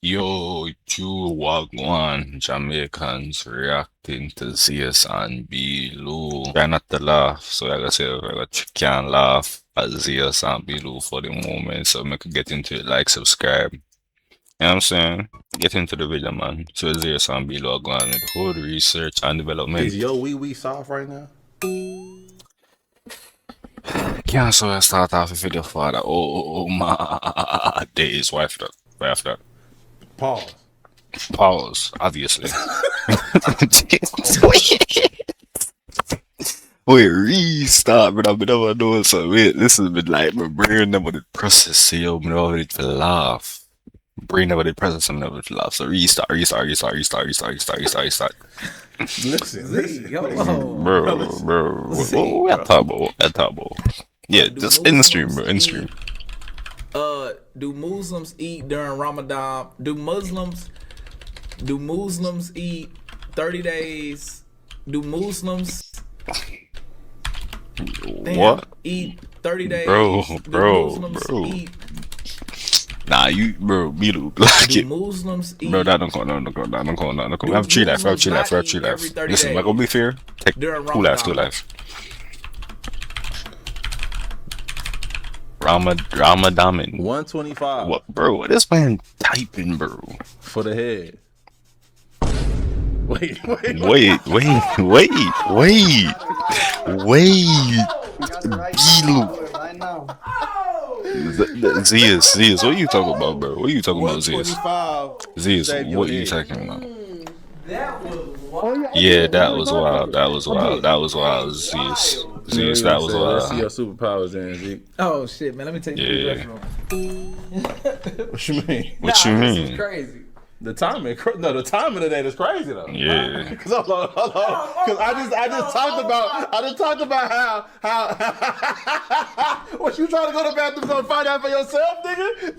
Yo, you Wagwan Jamaicans reacting to Zais Blou. Try not to laugh, so like I said, I can't laugh at Zais Blou for the moment, so I could get into it, like, subscribe. You know what I'm saying? Get into the video, man. So Zais Blou are going with hood research and development. Is yo wee soft right now? Can't so I start off the video for that. Oh my days. Why after that? Why after that? Pause. Pause, obviously. Wait, restart, but I've been over doing something. Wait, this has been like my brain never did process yo, but never did laugh. Brain never did process and never did laugh. So restart. Listen. Bro. What I talk about? Yeah, just in the stream, bro. In the stream. Do Muslims eat during Ramadan? Do Muslims eat 30 days? Do Muslims What? eat 30 days? Bro. Eat, Nah, bro, me too. Like do it. Muslims eat? Bro, that don't count. Have chill life. Listen, am I gonna be fair? Take During 2 lives. Ramadan. 125. What, bro? What is man typing, bro? For the head. Wait. Blue. Zais, what you talking about, bro? What you talking about, Zais? 125. Zais, what you talking about? That was wild. Yeah, that was wild. Zais, that was Let's see wild. your superpowers then, Zeke. Oh shit, man! Let me take you to the Yeah. restroom. What you mean? What you This mean? is crazy. The timing of the day is crazy though. Yeah. Cause hold on. Cause I just talked about how what you trying to go to the bathroom and find out for yourself, nigga?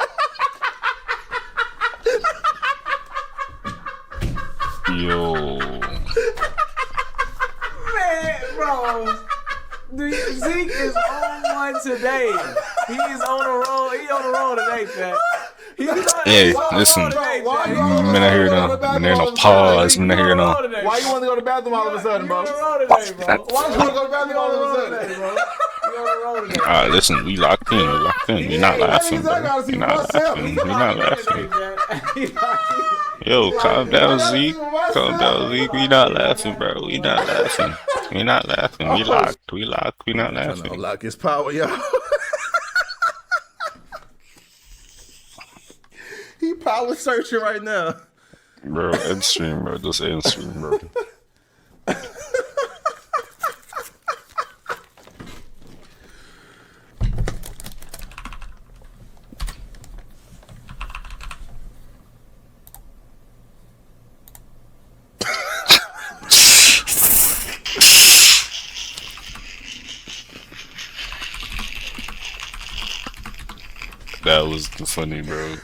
Yo. Man, bro. Zeke is on one today. He is on a roll. He on the roll today, Pat. Hey, listen. Man, I hear no pause. Man, I hear no. Why you want to go to the bathroom all of a sudden, bro? Why you want to Why you want to go to the bathroom all of a sudden? bro? You on the roll today. Alright, listen, we locked in. We're not laughing, bro. We're not laughing. Yo, calm down, Zeke. We not laughing, bro. We not laughing. We locked. We not laughing. Unlock his power, y'all. He power searching right now. Bro, end stream, bro. Just end stream, bro. That was funny, bro.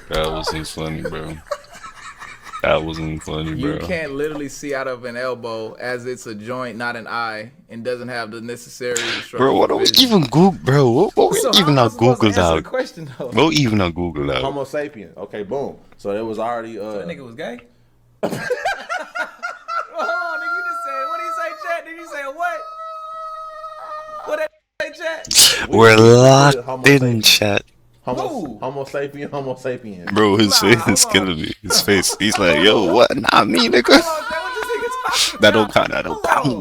That wasn't funny, bro. You can't literally see out of an elbow as it's a joint, not an eye, and doesn't have the necessary. Bro, what are we even Google, bro? What we even not Googled out? Question though. What even not Googled out? Homo sapien. Okay, boom. So it was already That nigga was gay. Hold on, nigga, you just said. What did you say, chat? Did you say what? What did you say, chat? We're locked in, chat. Homo sapien. Bro, his face is killing me. His face. He's like, yo, what? Not me, nigga. That don't count,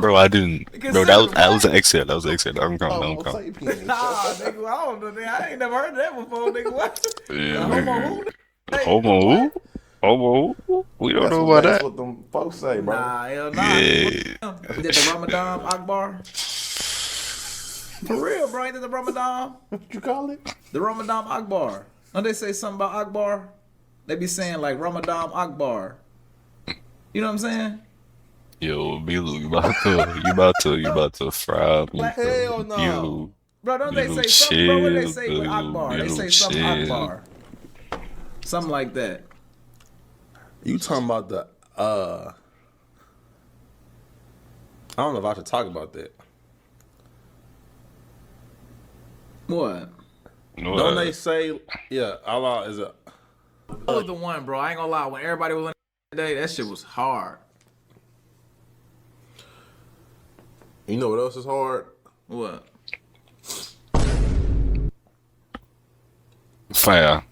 bro. I didn't. Bro, that was an exit. That don't count. Homo sapien. Nah, nigga, I don't know. I ain't never heard of that before, nigga. What? Yeah, Homo nigga. who? Homo who? We don't know about That's that. what them folks say, bro. Nah, hell nah. Yeah. Did the Ramadan Akbar? For real, bro. Ain't that the Ramadan? What you call it? The Ramadan Akbar. Don't they say something about Akbar? They be saying like Ramadan Akbar. You know what I'm saying? Yo, Bilu, you about to fry me. Hell no. You, Bro, don't they Bilu, say something? Bro, what they chill, say with Akbar? They Bilu, say something chill. Akbar. Something like that. You talking about the I don't know if I should talk about that. What? Don't they say, yeah, Allah is a was the one, bro. I ain't gonna lie. When everybody was on that day, that shit was hard. You know what else is hard? What? Fire.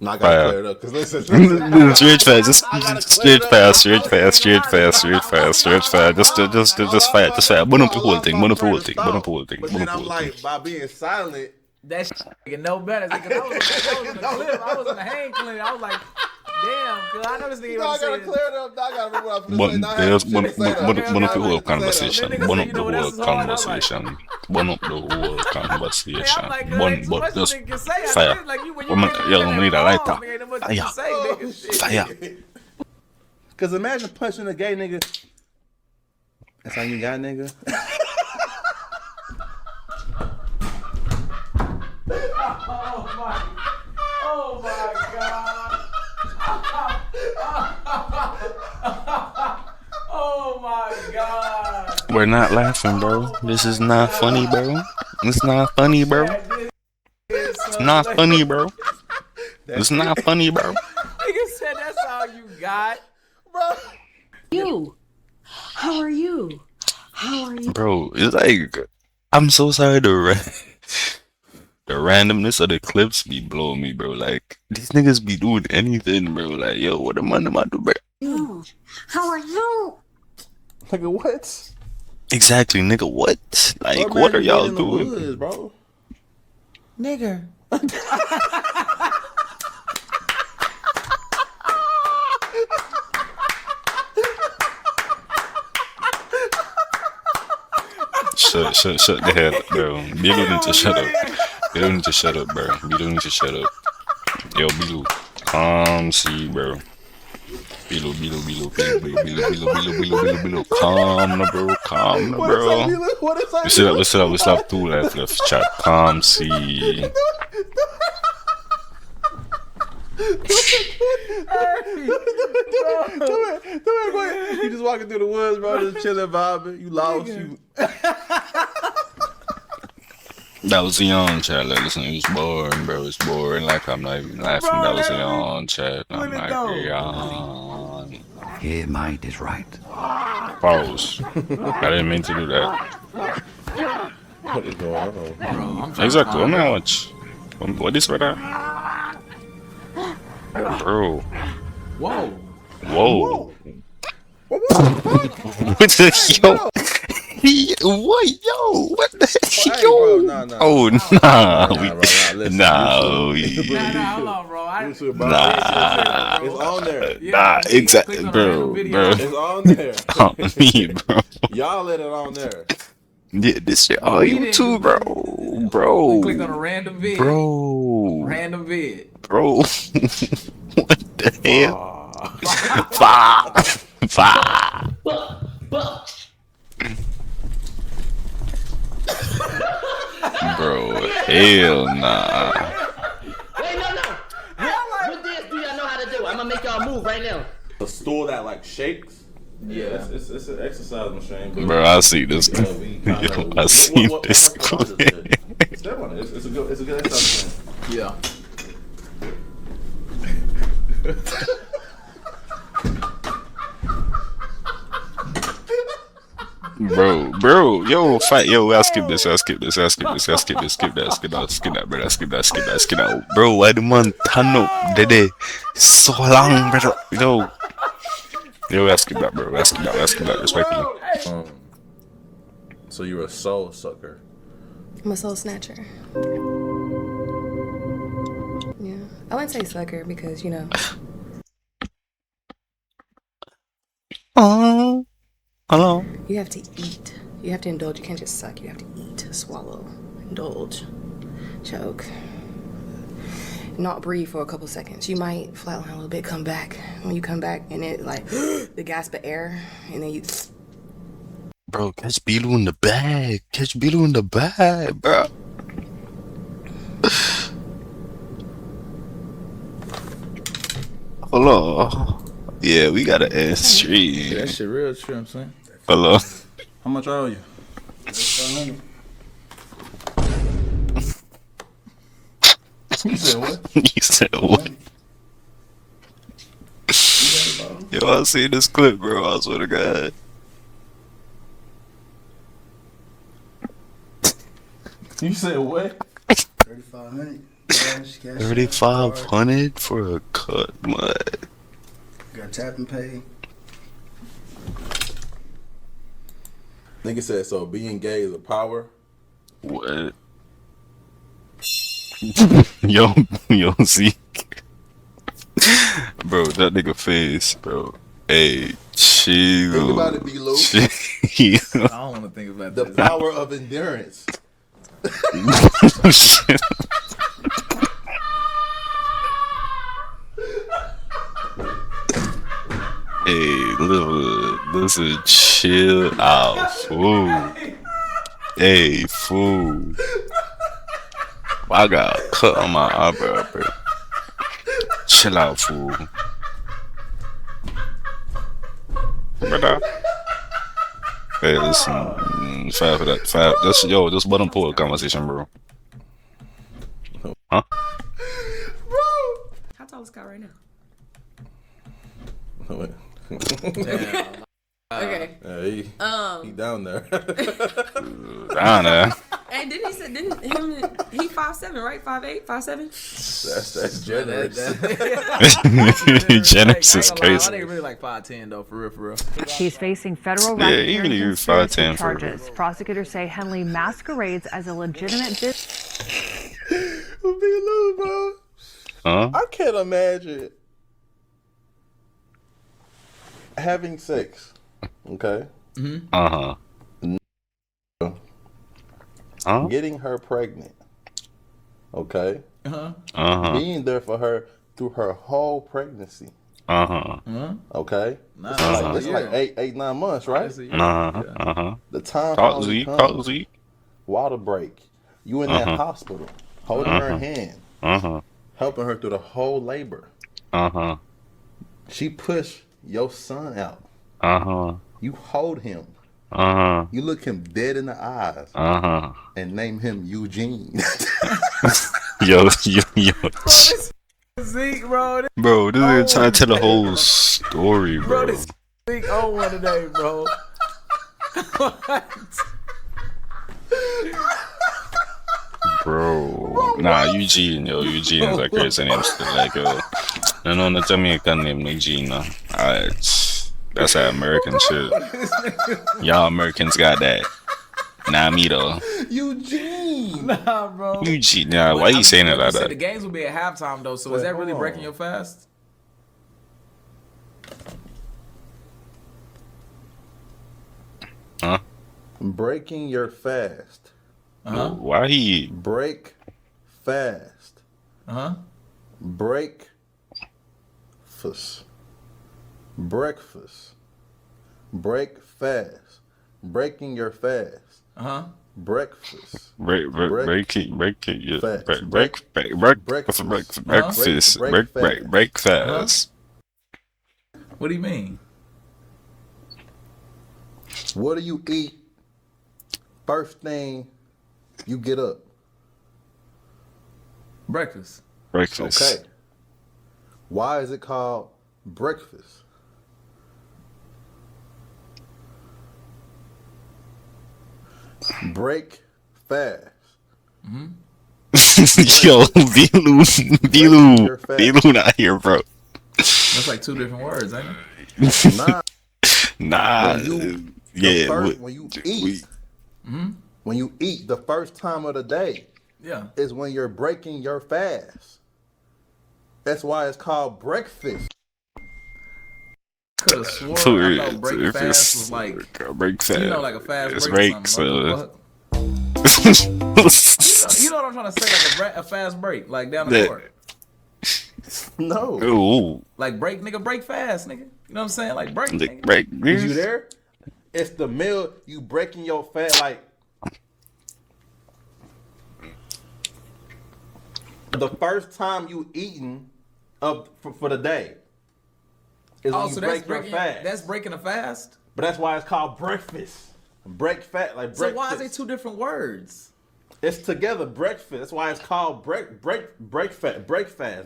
No, I gotta clear it up. Cause listen. Straight fast, just straight fast. Just fire. Burn up the whole thing. But then I'm like, by being silent. That shit get no better. Cause I was in the clip. I was in the hang clip. I was like, damn, cause I know this nigga. I gotta clear it up. I gotta remember what I was gonna say. Burn up the whole conversation. Burn up the whole conversation. Burn up the whole conversation. But just fire. Yo, we need a lighter. Fire. Cause imagine punching a gay nigga. That's how you got, nigga. Oh my god. Oh my god. We're not laughing, bro. This is not funny, bro. It's not funny, bro. It's not funny, bro. It's not funny, bro. Nigga said that's all you got, bro. You. How are you? How are you? Bro, it's like, I'm so sorry the randomness of the clips be blowing me, bro. Like, these niggas be doing anything, bro. Like, yo, what am I do, bro? You. How are you? Nigga, what? Exactly, nigga, what? Like, what are y'all doing? Woods, bro? Nigga. Shut the hell up, bro. You don't need to shut up. You don't need to shut up, bro. You don't need to shut up. Yo, Blue, see, bro. Below. Calm, bro. What is that? We still have 2 left, chat. Calm, see. Do it, go ahead. You just walking through the woods, bro, just chilling, vibing. You lost, you. That was a yawn, chat. Like, listen, it was boring, bro. It's boring. Like, I'm not even laughing. Bro, that was a yawn, chat. I'm like, yawn. Yeah, mate is right. Pause. I didn't mean to do that. What is going on? Bro, Exactly. I'm not much. What is that? Bro. Whoa. What the yo? What yo? What the Hey, yo? bro, nah. Oh nah. Hold on, bro. Nah. It's on there. Nah, exactly, bro. It's on there. Me, bro. Y'all let it on there. Yeah, this shit. Oh, you too, bro. Clicked on a random vid. Random vid. Bro. What the hell? Bro, hell nah. Wait, no. What dance do y'all know how to do? I'm gonna make y'all move right now. A stool that like shakes. Yeah, it's an exercise machine. Bro, I see this. Yo, I see this. It's that one. It's a good exercise machine. Yeah. Bro, yo, fight, yo, I'll skip this, skip that, bro. Why the man turn up, dede, so long, bro, yo, I'll skip that, bro, respectfully. So you're a soul sucker. I'm a soul snatcher. Yeah. I wouldn't say sucker because, you know. Oh, hello. You have to eat. You have to indulge. You can't just suck. You have to eat, swallow, indulge, choke. Not breathe for a couple seconds. You might flatline a little bit, come back. When you come back and it like the gasp of air and then you. Bro, catch Blou in the bag. Bro. Hello. Yeah, we gotta end stream. That shit real true, I'm saying. Hello. How much are you? You said what? You said what? Yo, I seen this clip, bro. I swear to God. You said what? 3,500. 3,500 for a cut, mud. Got tap and pay. Nigga said so. Being gay is a power. What? yo, Zeke. Bro, that nigga face, bro. Hey, chill. Think about it, B-Lou. Chill. I don't want to think about The this. power of endurance. Shit. Hey, listen, chill out, fool. Hey, fool. I got a cut on my eyebrow, bro. Chill out, fool. Brother. Hey, listen. Five for that. Five. This bottom pull conversation, bro. Huh? How tall is Scott right now? Damn. Okay. Yeah, he down there. Down there. Hey, he 5'7", right? 5'8", 5'7"? That's generous. Generous is I crazy. think really like 5'10" though, for real. He's facing federal Yeah, racketeering even if you're conspiracy 5'10" for- charges. Prosecutors say Henley masquerades as a legitimate business. B-Lou, bro. Huh? I can't imagine having sex. Okay. Uh-huh. Huh? Getting her pregnant. Okay. Uh-huh. Being there for her through her whole pregnancy. Uh-huh. Okay. Nah, It's like 9 months, right? Uh-huh. Uh-huh. The time Talk finally Z. comes. Talk Z. Water break. You in that hospital, holding her hand, Uh-huh. helping her through the whole labor. Uh-huh. She pushed your son out. Uh-huh. You hold him. Uh-huh. You look him dead in the eyes Uh-huh. and name him Eugene. Yo. Zeke, bro. Bro, this nigga trying to tell the whole story, Bro, bro. this Zeke on one today, bro. Bro. Nah, Eugene is a crazy name still. Like, yo. No, the Jamaican name, Eugene. Alright. That's how American shit. Y'all Americans got that. Nah, me though. Eugene. Nah, bro. Eugene. Nah, why you saying it like said the that? games will be at halftime though, so is that really breaking your fast? Huh? Breaking your fast. Why he? Break fast. Break fast. Breakfast. Break fast. Breaking your fast. Breakfast. Break it, yeah. Fast. Breakfast. Break fast. What do you mean? What do you eat first thing you get up? Breakfast. Breakfast. Okay. Why is it called breakfast? Break fast. Yo, B-Lou not here, bro. That's like two different words, ain't it? Nah. Nah. When you eat, when you eat the first time of the day, Yeah. is when you're breaking your fast. That's why it's called breakfast. Could have swore I thought break fast was like, break fast. you know, like a fast It's break or break, something. so. You know what I'm trying to say? Like a fast break, like down the court. No. Ooh. Like break, nigga, break fast, nigga. You know what I'm saying? Like break, nigga. Break. Is you there? It's the meal you breaking your fast, like the first time you eating up for the day. Is when you So break your fast. that's breaking a fast? But that's why it's called breakfast. Break fat, like breakfast. So why is it two different words? It's together, breakfast. That's why it's called break fast,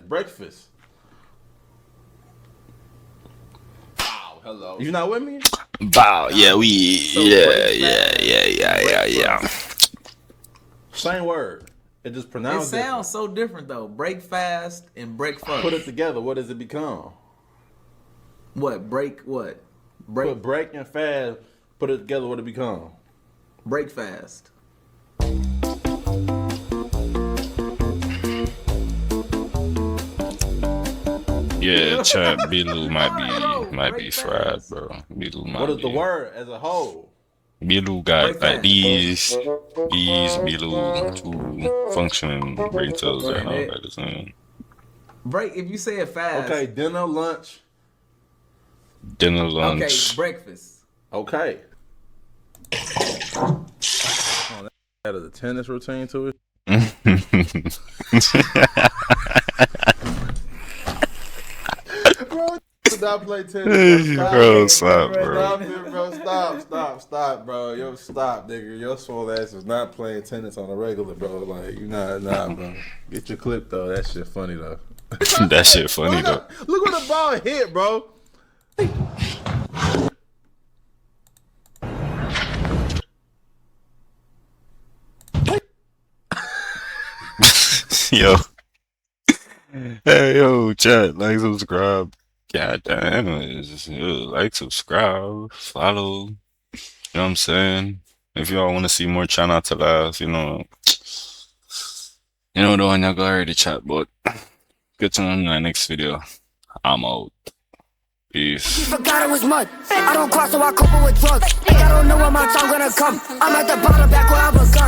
breakfast. Hello. You not with me? Bow. Yeah, yeah. Same word. It just It pronounced sounds so different though. Break fast and break first. Put it together. What does it become? What? Break what? Put break and fast. Put it together. What it become? Break fast. Yeah, chat. Bilu might be fried, bro. Bilu might What is be. the word as a whole? Bilu got like these Bilu two functioning brain cells right now. That is in Break. If you say it fast. Okay, dinner, lunch. dinner, Okay, lunch. breakfast. Okay. Oh, that is a tennis routine to it. Bro, stop play tennis. Bro, stop, bro. Stop it, bro. Stop, bro. Yo, stop, nigga. Your swole ass is not playing tennis on a regular, bro. Like, you not, bro. Get your clip, though. That shit funny, though. That shit funny, though. Look where the ball hit, bro. Yo. Hey, yo, chat, like, subscribe. God damn, like, subscribe, follow. You know what I'm saying? If y'all want to see more, try not to laugh, you know the one y'all go already chat, but get to in my next video. I'm out. Peace. Forgot it was mud. I don't cross, so I couple with drugs. I don't know when my time gonna come. I'm at the bottom, back where I begun.